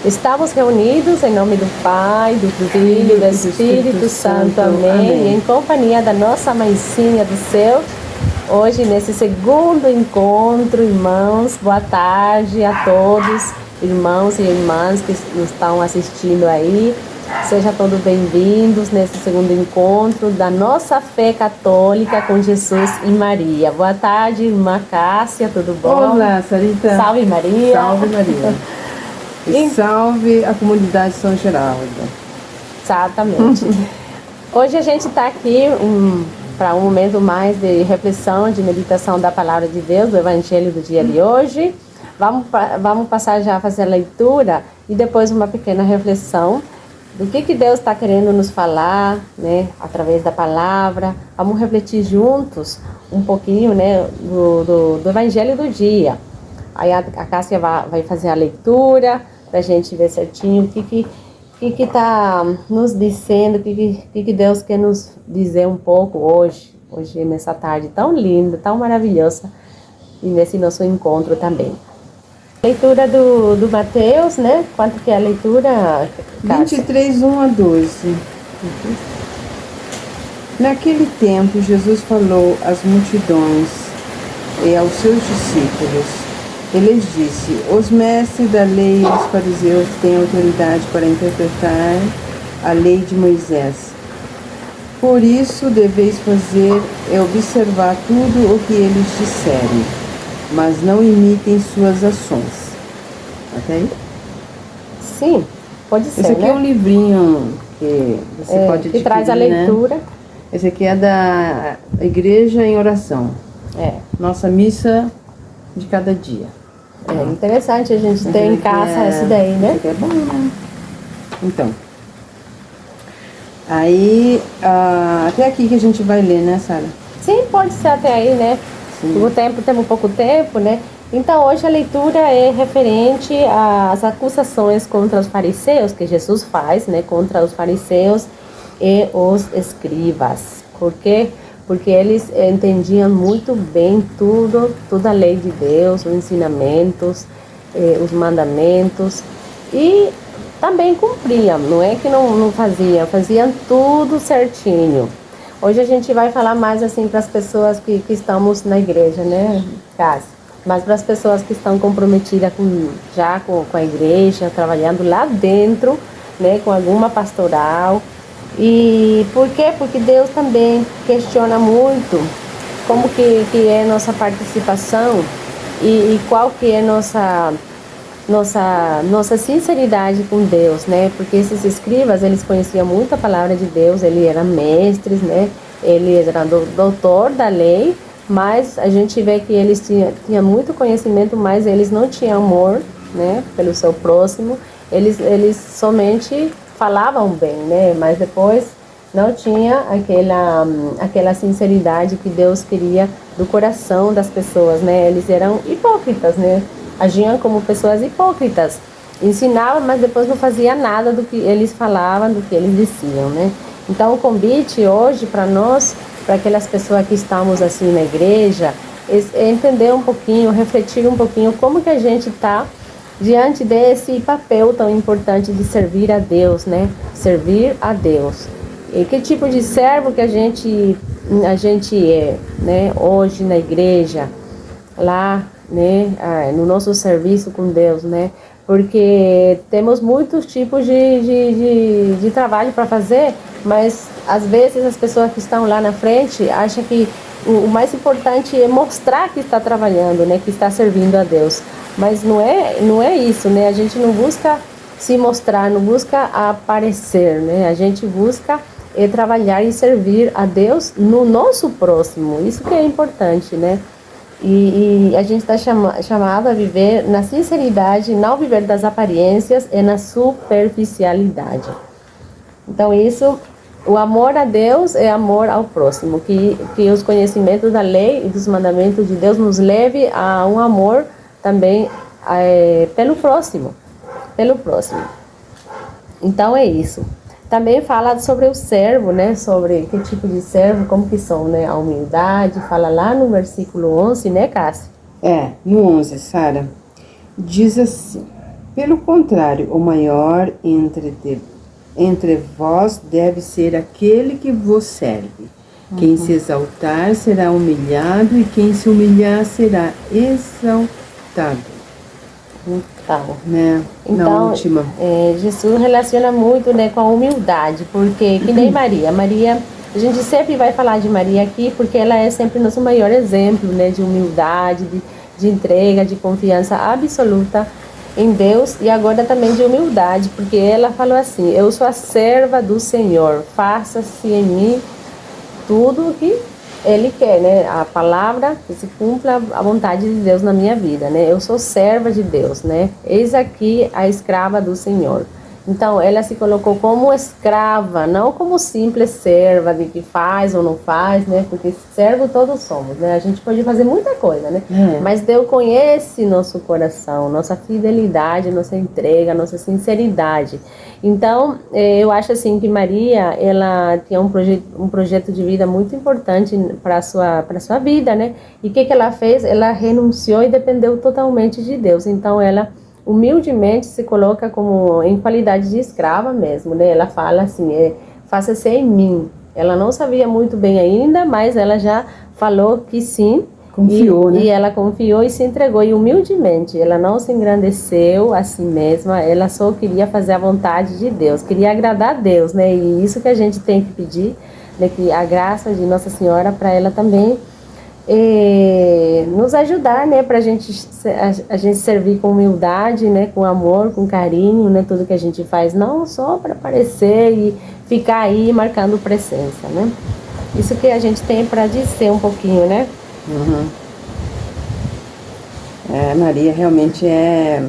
Estamos reunidos em nome do Pai, do Filho e do Espírito Santo. Amém. E em companhia da nossa mãezinha do céu, hoje nesse segundo encontro, irmãos, boa tarde a todos, irmãos e irmãs que nos estão assistindo aí. Sejam todos bem-vindos nesse segundo encontro da nossa fé católica com Jesus e Maria. Boa tarde, irmã Cássia, tudo bom? Olá, Sarita. Salve Maria. Salve Maria. E salve a comunidade São Geraldo. Exatamente. Hoje a gente está aqui para um momento mais de reflexão, de meditação da Palavra de Deus, do Evangelho do dia de hoje. Vamos passar já a fazer a leitura e depois uma pequena reflexão do que Deus está querendo nos falar, né, através da palavra. Vamos refletir juntos um pouquinho, né, do Evangelho do dia. Aí a Cássia vai fazer a leitura para a gente ver certinho o que está nos dizendo, o que Deus quer nos dizer um pouco hoje nessa tarde tão linda, tão maravilhosa, e nesse nosso encontro também. Leitura do Mateus, né? Quanto que é a leitura, Cássia? 23, 1 a 12. Naquele tempo, Jesus falou às multidões e aos seus discípulos. Ele lhes disse: os mestres da lei e os fariseus têm autoridade para interpretar a lei de Moisés. Por isso, deveis fazer é observar tudo o que eles disserem, mas não imitem suas ações. Até aí? Sim, pode ser. Esse aqui, né? É um livrinho que você pode adquirir, que traz a leitura. Né? Esse aqui é da Igreja em Oração. Nossa missa de cada dia. É interessante a gente ter em casa essa daí, né? Isso aqui é bom, né? Então. Aí, até aqui que a gente vai ler, né, Sara? Sim, pode ser até aí, né? O tempo, temos pouco tempo, né? Então, hoje a leitura é referente às acusações contra os fariseus, que Jesus faz, né? Contra os fariseus e os escribas. Por quê? Porque eles entendiam muito bem toda a lei de Deus, os ensinamentos, os mandamentos, e também cumpriam, não é que não faziam tudo certinho. Hoje a gente vai falar mais assim para as pessoas que estamos na igreja, né, Cássia? Mas para as pessoas que estão comprometidas com a igreja, trabalhando lá dentro, né, com alguma pastoral. E por quê? Porque Deus também questiona muito como que é nossa participação e qual que é nossa sinceridade com Deus, né? Porque esses escribas, eles conheciam muito a palavra de Deus, eles eram mestres, né? Eles eram doutor da lei, mas a gente vê que eles tinham muito conhecimento, mas eles não tinham amor, né? Pelo seu próximo, eles somente falavam bem, né? Mas depois não tinha aquela sinceridade que Deus queria do coração das pessoas, né? Eles eram hipócritas, né? Agiam como pessoas hipócritas, ensinavam, mas depois não fazia nada do que eles falavam, do que eles diziam, né? Então o convite hoje para nós, para aquelas pessoas que estamos assim na igreja, é entender um pouquinho, refletir um pouquinho como que a gente está diante desse papel tão importante de servir a Deus, né? Servir a Deus. E que tipo de servo que a gente é, né? Hoje na igreja, lá, né? No nosso serviço com Deus, né? Porque temos muitos tipos de trabalho para fazer, mas às vezes as pessoas que estão lá na frente acham que o mais importante é mostrar que está trabalhando, né? Que está servindo a Deus. Mas não é isso, né? A gente não busca se mostrar, não busca aparecer, né? A gente busca trabalhar e servir a Deus no nosso próximo. Isso que é importante, né? E a gente está chamado a viver na sinceridade, não viver das aparências e na superficialidade. Então isso, o amor a Deus é amor ao próximo, que os conhecimentos da lei e dos mandamentos de Deus nos leve a um amor também pelo próximo. Então é isso. Também fala sobre o servo, né? Sobre que tipo de servo, como que são, né? A humildade, fala lá no versículo 11, né, Cássia? No 11, Sara, diz assim: Pelo contrário, o maior entre vós deve ser aquele que vos serve. Quem se exaltar será humilhado, e quem se humilhar será exaltado. Então, Né? Na então última. Jesus relaciona muito, né, com a humildade, porque que nem Maria. Maria, a gente sempre vai falar de Maria aqui, porque ela é sempre nosso maior exemplo, né, de humildade, de entrega, de confiança absoluta em Deus, e agora também de humildade, porque ela falou assim: eu sou a serva do Senhor, faça-se em mim tudo o que Ele quer, né? A palavra que se cumpra a vontade de Deus na minha vida, né? Eu sou serva de Deus, né? Eis aqui a escrava do Senhor. Então, ela se colocou como escrava, não como simples serva de que faz ou não faz, né? Porque servo todos somos, né? A gente pode fazer muita coisa, né? Mas Deus conhece nosso coração, nossa fidelidade, nossa entrega, nossa sinceridade. Então, eu acho assim que Maria, ela tinha um projeto de vida muito importante para sua vida, né? E o que ela fez? Ela renunciou e dependeu totalmente de Deus. Então, ela humildemente se coloca como em qualidade de escrava mesmo, né? Ela fala assim: faça-se em mim. Ela não sabia muito bem ainda, mas ela já falou que sim. Confiou, né? E ela confiou e se entregou, e humildemente, ela não se engrandeceu a si mesma, ela só queria fazer a vontade de Deus, queria agradar a Deus, né? E isso que a gente tem que pedir, né? Que a graça de Nossa Senhora para ela também nos ajudar, né? Para a gente servir com humildade, né? Com amor, com carinho, né? Tudo que a gente faz, não só para aparecer e ficar aí marcando presença, né? Isso que a gente tem para dizer um pouquinho, né? Maria realmente é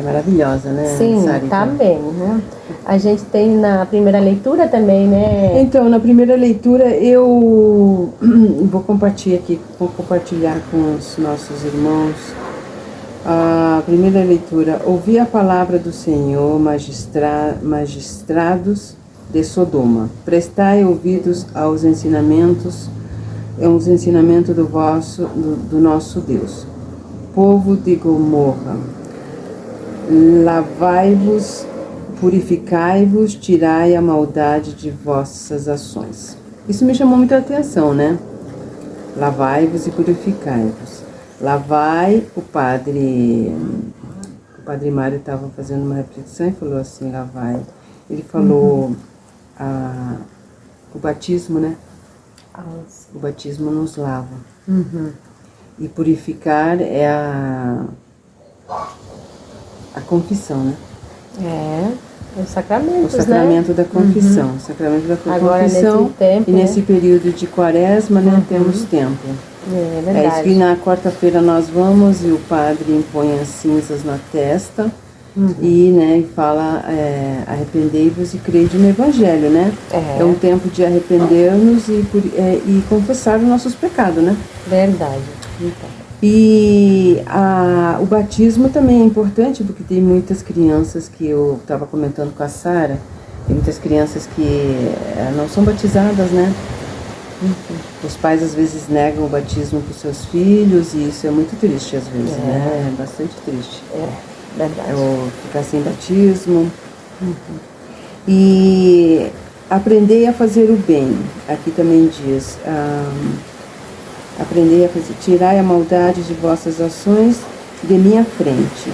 maravilhosa, né? Sim, Sarita? também, né? A gente tem na primeira leitura também, né? Então, na primeira leitura eu vou compartilhar com os nossos irmãos. A primeira leitura: ouvi a palavra do Senhor, magistrados de Sodoma, prestai ouvidos aos ensinamentos do nosso Deus. Povo de Gomorra, lavai-vos, purificai-vos, tirai a maldade de vossas ações. Isso me chamou muita atenção, né? Lavai-vos e purificai-vos. Lavai, o padre Mário estava fazendo uma reflexão e falou assim: lavai. Ele falou o batismo, né? O batismo nos lava. E purificar é a confissão, né? Os sacramentos, o sacramento, né? Da confissão. O sacramento da Agora, confissão. nesse tempo, e nesse período de quaresma, né, temos tempo. É verdade. Isso que na quarta-feira nós vamos e o padre impõe as cinzas na testa e, né, fala: arrependei-vos e crede no Evangelho, né? É um tempo de arrepender-nos e confessar os nossos pecados, né? Verdade. Então. E o batismo também é importante, porque tem muitas crianças, que eu estava comentando com a Sara, tem muitas crianças que não são batizadas, né? Os pais às vezes negam o batismo para os seus filhos, e isso é muito triste às vezes, né? É bastante triste. Verdade. Ficar sem batismo. E aprendei a fazer o bem. Aqui também diz: aprendei a fazer, tirai a maldade de vossas ações de minha frente.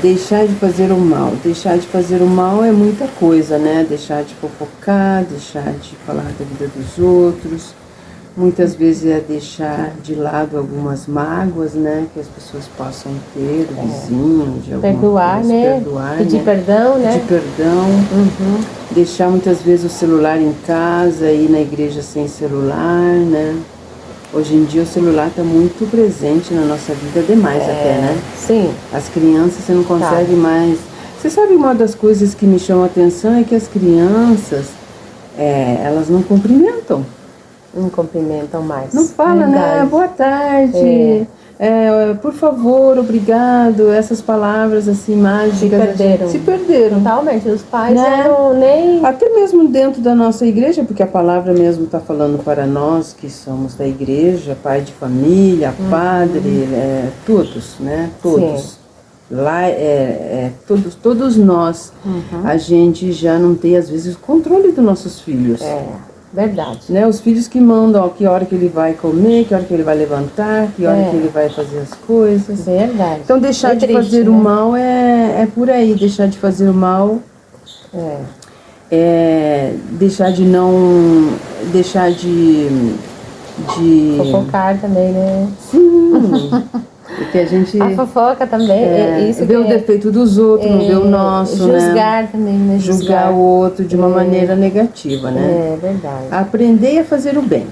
Deixar de fazer o mal. Deixar de fazer o mal é muita coisa, né? Deixar de fofocar, deixar de falar da vida dos outros. Muitas vezes é deixar de lado algumas mágoas, né? Que as pessoas possam ter, do vizinho, de alguma perdoar, coisa. né? Perdoar, pedir perdão, né? Pedir perdão. Deixar muitas vezes o celular em casa, ir na igreja sem celular, né? Hoje em dia o celular está muito presente na nossa vida, demais até, né? Sim. As crianças você não consegue mais. Você sabe, uma das coisas que me chama a atenção é que as crianças, elas não cumprimentam. Não cumprimentam mais. Não fala, né? Boa tarde. Por favor, obrigado. Essas palavras assim mágicas. Se perderam. Totalmente. Os pais, né? Não nem... Até mesmo dentro da nossa igreja, porque a palavra mesmo está falando para nós que somos da igreja, pai de família, padre, todos, né? Todos. Sim. lá todos nós, a gente já não tem às vezes o controle dos nossos filhos. Verdade. Né? Os filhos que mandam que hora que ele vai comer, que hora que ele vai levantar, que hora que ele vai fazer as coisas. Verdade. Então deixar de fazer o mal é por aí, deixar de fazer o mal deixar de fofocar também, né? Sim. Porque a gente a fofoca também, isso vê o defeito dos outros, não vê o nosso, julgar também, né? Julgar o outro de uma maneira negativa, né? É verdade. Aprender a fazer o bem.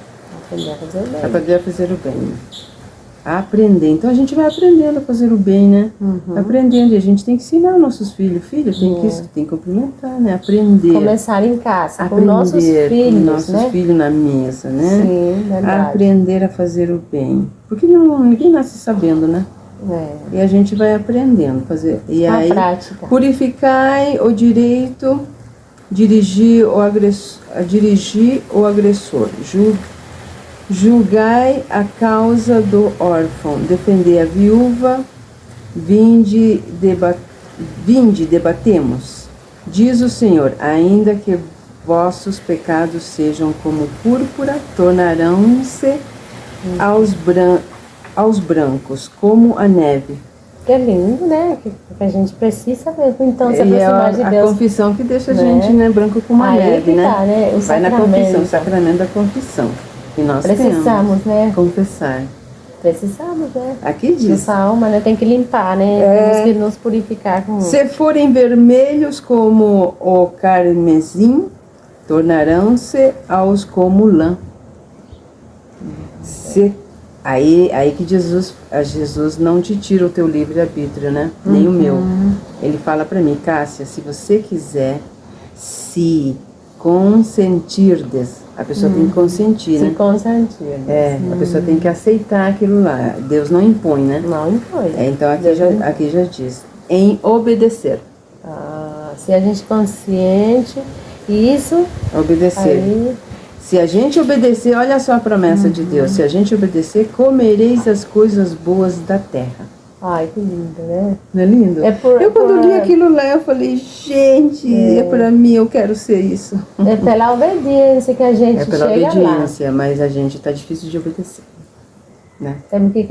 Aprender a fazer o bem. Aprender a fazer o bem. Aprender. Então a gente vai aprendendo a fazer o bem, né? Aprendendo. E a gente tem que ensinar os nossos filhos. Filho, tem que cumprimentar, né? Aprender. Começar em casa, aprender com nossos filhos, com nossos filhos na mesa, né? Sim, verdade. Aprender a fazer o bem. Porque ninguém nasce sabendo, né? E a gente vai aprendendo a fazer. E a aí, prática. Purificai o direito, dirigir o agressor. Julgai a causa do órfão, defender a viúva, vinde, debatemos. Diz o Senhor, ainda que vossos pecados sejam como púrpura, tornarão-se aos brancos, como a neve. Que é lindo, né? Que a gente precisa mesmo, então, se aproximar de Deus. A confissão que deixa a gente, né, branco como a neve, né? Tá, né? O vai na confissão, o sacramento da confissão. E nós precisamos, né? Confessar. Precisamos, né? Aqui diz. Nossa alma, né? Tem que limpar, né? Temos que nos purificar. Se forem vermelhos como o carmesim, tornarão-se aos como lã. Aí que Jesus não te tira o teu livre-arbítrio, né? Nem o meu. Ele fala pra mim, Cássia, se você quiser se consentirdes, a pessoa tem que consentir, né? Se consentir. A pessoa tem que aceitar aquilo lá. Deus não impõe, né? Não impõe. Então aqui já diz, em obedecer. Se a gente consciente, isso... Obedecer. Aí... Se a gente obedecer, olha só a promessa de Deus, se a gente obedecer, comereis as coisas boas da terra. Ai, que lindo, né? Não é lindo? Eu quando li aquilo lá, eu falei, gente, é pra mim, eu quero ser isso. É pela obediência que a gente chega lá. É pela obediência, mas a gente tá difícil de obedecer, né?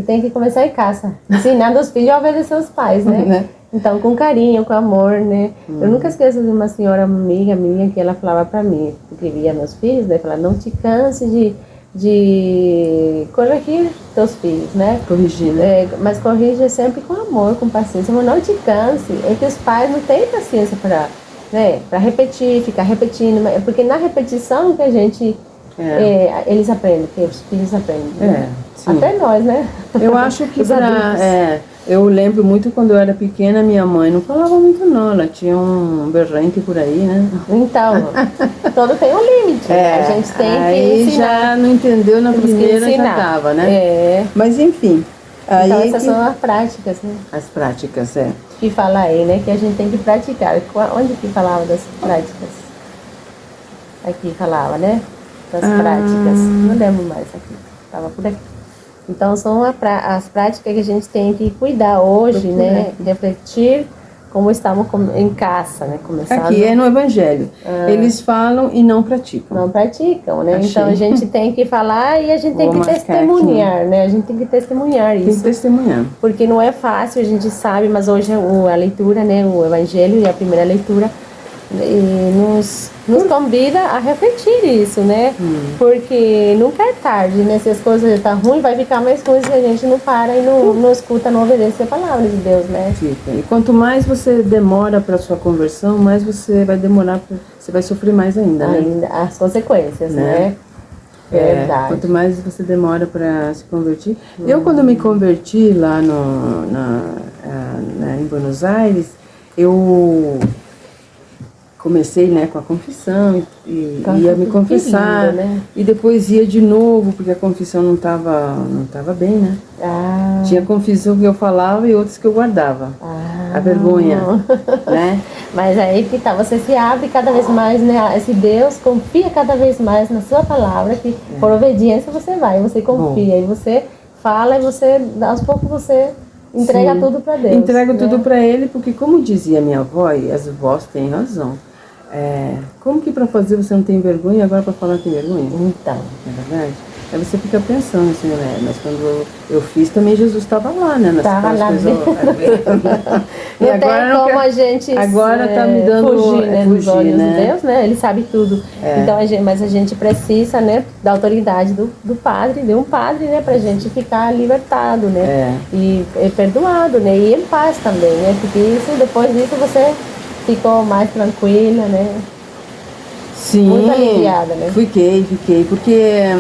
Tem que começar em casa, ensinando os filhos a obedecer os pais, né? Então, com carinho, com amor, né? Eu nunca esqueço de uma senhora amiga minha que ela falava pra mim, porque via meus filhos, né? Falava, não te canse de corrigir teus filhos, né? Corrigir, né? Mas corrige sempre com amor, com paciência, mas não te canse. É que os pais não têm paciência para repetir, ficar repetindo, porque na repetição que a gente eles aprendem, que os filhos aprendem. Né? Até nós, né? Eu acho que eu lembro muito quando eu era pequena, minha mãe não falava muito não, ela tinha um berrante por aí, né? Então, todo tem um limite, a gente tem que ensinar. Já não entendeu na primeira, já tava, né? Mas enfim. Então essas são as práticas, né? As práticas, Que fala aí, né? Que a gente tem que praticar. Onde que falava das práticas? Aqui falava, né? Das práticas. Não lembro mais aqui. Estava por aqui. Então, são as práticas que a gente tem que cuidar hoje, né? Refletir como estamos em casa, né? Começando... Aqui é no Evangelho. Eles falam e não praticam. Não praticam, né? Então, a gente tem que falar e a gente tem que testemunhar, né? A gente tem que testemunhar isso. Tem que testemunhar. Porque não é fácil, a gente sabe, mas hoje a leitura, né? O Evangelho e a primeira leitura nos convida a refletir isso, né? Porque nunca é tarde, né? Se as coisas estão ruins, vai ficar mais ruim se a gente não para e não escuta, não obedece a palavra de Deus, né? Fica. E quanto mais você demora para sua conversão, mais você vai demorar, você vai sofrer mais ainda, né? As consequências, né? Verdade. Quanto mais você demora para se converter. Eu, quando me converti lá em Buenos Aires, eu comecei, né, com a confissão e ia me confessar, lindo, né? E depois ia de novo, porque a confissão não tava bem, né? Tinha confissão que eu falava e outras que eu guardava. A vergonha, né? Mas aí que tá, você se abre cada vez mais, né? Esse Deus confia cada vez mais na sua palavra, que por obediência você confia, e você fala e aos poucos você entrega Sim. tudo para Deus. Entrego né? tudo para Ele, porque como dizia minha avó, e as vós têm razão, como que para fazer você não tem vergonha, agora para falar tem vergonha? Então, Não é verdade? Aí você fica pensando assim, né? Mas quando eu fiz também Jesus estava lá, né? Estava lá E não agora tem não como quer- a gente agora tá me dando fugir, né, dos fugir, olhos né? de Deus, né? Ele sabe tudo. Então, mas a gente precisa, né, da autoridade do padre, de um padre, né, pra gente ficar libertado, né? E perdoado, né? E em paz também, né? Porque isso, depois disso você ficou mais tranquila, né? Sim, Muito aliviada, né? fiquei, porque